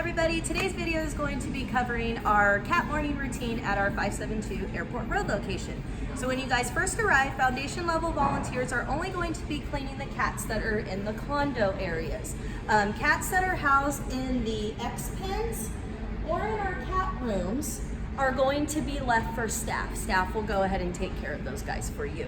everybody, today's video is going to be covering our cat morning routine at our 572 Airport Road location. So when you guys first arrive, foundation level volunteers are only going to be cleaning the cats that are in the condo areas. Cats that are housed in the X pens or in our cat rooms are going to be left for staff. Staff will go ahead and take care of those guys for you.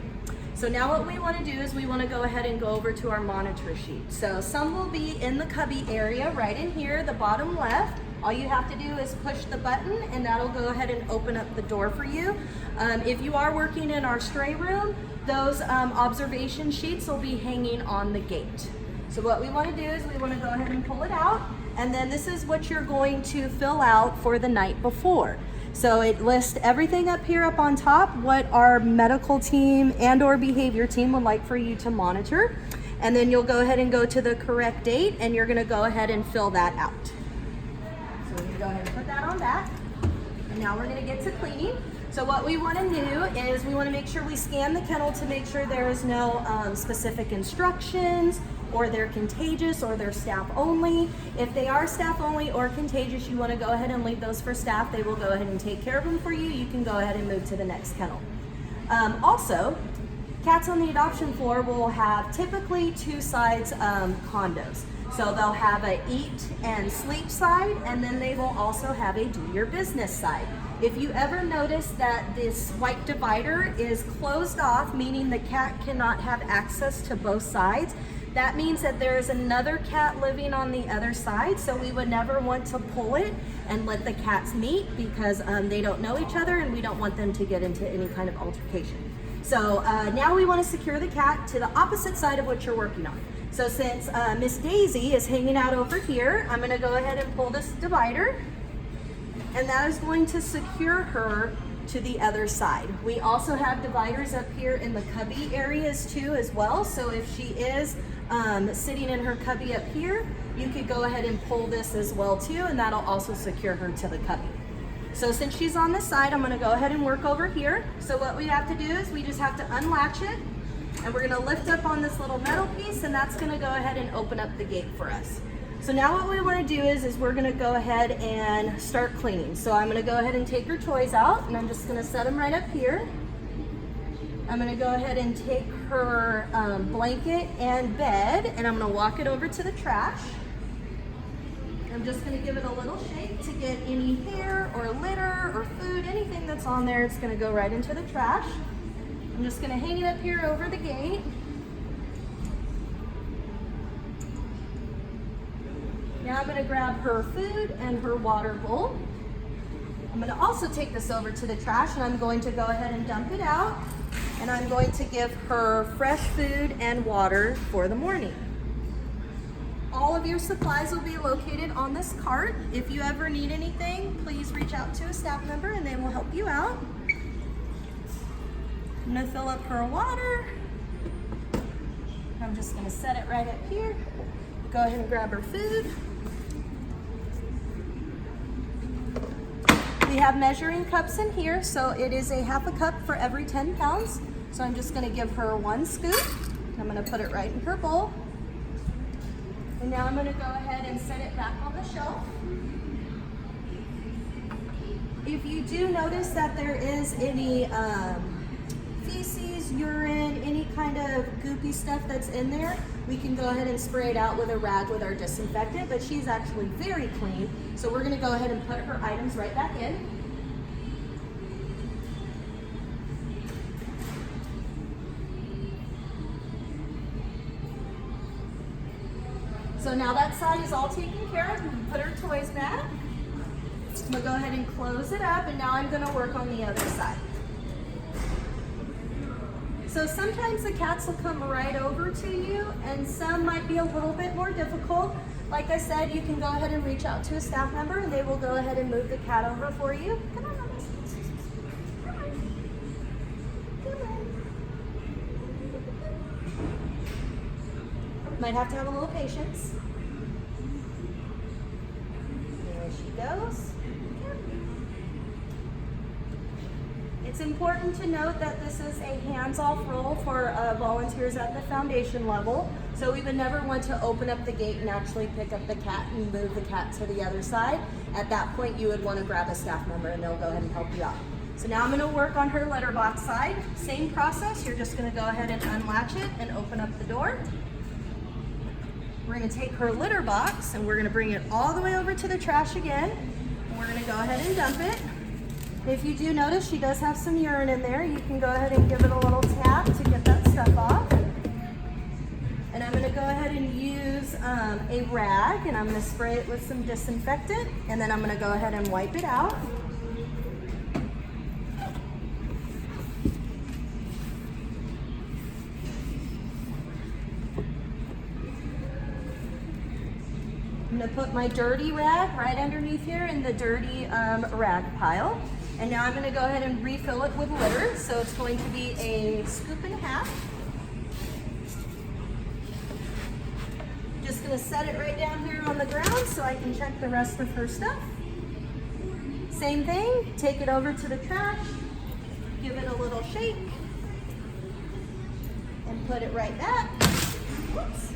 So now what we want to do is we want to go ahead and go over to our monitor sheet. So some will be in the cubby area right in here, the bottom left. All you have to do is push the button and that'll go ahead and open up the door for you. If you are working in our stray room, those observation sheets will be hanging on the gate. So what we want to do is we want to go ahead and pull it out, and then this is what you're going to fill out for the night before. So it lists everything up here up on top, what our medical team and or behavior team would like for you to monitor. And then you'll go ahead and go to the correct date and you're gonna go ahead and fill that out. So we're gonna go ahead and put that on back. And now we're gonna get to cleaning. So what we wanna do is we wanna make sure we scan the kennel to make sure there is no specific instructions, or they're contagious, or they're staff only. If they are staff only or contagious, you want to go ahead and leave those for staff. They will go ahead and take care of them for you. You can go ahead and move to the next kennel. Also, cats on the adoption floor will have typically two sides condos. So they'll have a eat and sleep side, and then they will also have a do your business side. If you ever notice that this white divider is closed off, meaning the cat cannot have access to both sides, that means that there is another cat living on the other side, so we would never want to pull it and let the cats meet because they don't know each other and we don't want them to get into any kind of altercation. So now we want to secure the cat to the opposite side of what you're working on. So since Miss Daisy is hanging out over here, I'm going to go ahead and pull this divider, and that is going to secure her to the other side. We also have dividers up here in the cubby areas too as well, so if she is sitting in her cubby up here, you could go ahead and pull this as well too, and that'll also secure her to the cubby. So since she's on this side, I'm going to go ahead and work over here. So what we have to do is we just have to unlatch it, and we're going to lift up on this little metal piece, and that's going to go ahead and open up the gate for us. So now what we want to do is we're going to go ahead and start cleaning. So I'm going to go ahead and take her toys out, and I'm just going to set them right up here. I'm going to go ahead and take her blanket and bed, and I'm going to walk it over to the trash. I'm just going to give it a little shake to get any hair or litter or food, anything that's on there, it's going to go right into the trash. I'm just going to hang it up here over the gate. Now I'm going to grab her food and her water bowl. I'm going to also take this over to the trash, and I'm going to go ahead and dump it out. And I'm going to give her fresh food and water for the morning. All of your supplies will be located on this cart. If you ever need anything, please reach out to a staff member and they will help you out. I'm going to fill up her water. I'm just going to set it right up here. Go ahead and grab her food. We have measuring cups in here, so it is a half a cup for every 10 pounds. So I'm just going to give her one scoop. I'm going to put it right in her bowl. And now I'm going to go ahead and set it back on the shelf. If you do notice that there is any feces, urine, any kind of goopy stuff that's in there, we can go ahead and spray it out with a rag with our disinfectant, but she's actually very clean. So we're going to go ahead and put her items right back in. So now that side is all taken care of. We can put her toys back. We'll go ahead and close it up, and now I'm going to work on the other side. So sometimes the cats will come right over to you, and some might be a little bit more difficult. Like I said, you can go ahead and reach out to a staff member, and they will go ahead and move the cat over for you. Come on, Mama. Come on. Come on. Might have to have a little patience. There she goes. It's important to note that this is a hands-off role for volunteers at the foundation level. So we would never want to open up the gate and actually pick up the cat and move the cat to the other side. At that point, you would want to grab a staff member and they'll go ahead and help you out. So now I'm going to work on her litter box side. Same process, you're just going to go ahead and unlatch it and open up the door. We're going to take her litter box and we're going to bring it all the way over to the trash again. And we're going to go ahead and dump it. If you do notice, she does have some urine in there. You can go ahead and give it a little tap to get that stuff off. And I'm going to go ahead and use a rag and I'm going to spray it with some disinfectant and then I'm going to go ahead and wipe it out. I'm going to put my dirty rag right underneath here in the dirty rag pile. And now I'm going to go ahead and refill it with litter. So it's going to be a scoop and a half. Just going to set it right down here on the ground so I can check the rest of her stuff. Same thing, take it over to the trash, give it a little shake, and put it right back. Whoops.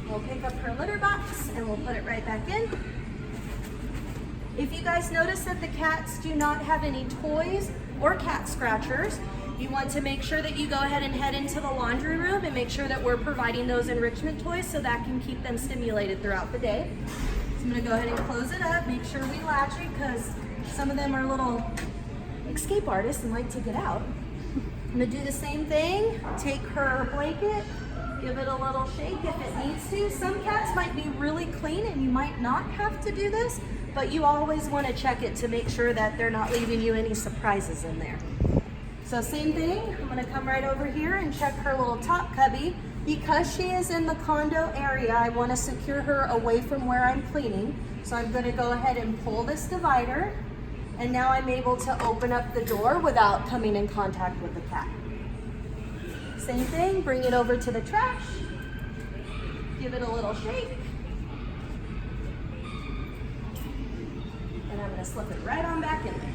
We'll pick up her litter box and we'll put it right back in. If you guys notice that the cats do not have any toys or cat scratchers, you want to make sure that you go ahead and head into the laundry room and make sure that we're providing those enrichment toys so that can keep them stimulated throughout the day. So I'm going to go ahead and close it up, make sure we latch it because some of them are little escape artists and like to get out. I'm going to do the same thing, take her blanket, give it a little shake if it needs to. Some cats might be really clean and you might not have to do this, but you always want to check it to make sure that they're not leaving you any surprises in there. So same thing, I'm going to come right over here and check her little top cubby. Because she is in the condo area, I want to secure her away from where I'm cleaning. So I'm going to go ahead and pull this divider, and now I'm able to open up the door without coming in contact with the cat. Same thing, bring it over to the trash, give it a little shake, and I'm going to slip it right on back in there.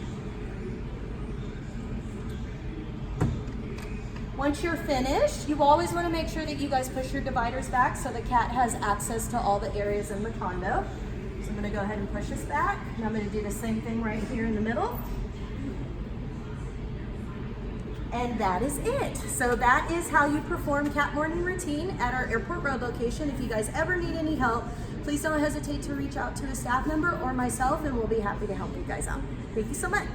Once you're finished, you always want to make sure that you guys push your dividers back so the cat has access to all the areas in the condo. So I'm going to go ahead and push this back, and I'm going to do the same thing right here in the middle. And that is it. So that is how you perform cat morning routine at our Airport Road location. If you guys ever need any help, please don't hesitate to reach out to a staff member or myself, and we'll be happy to help you guys out. Thank you so much.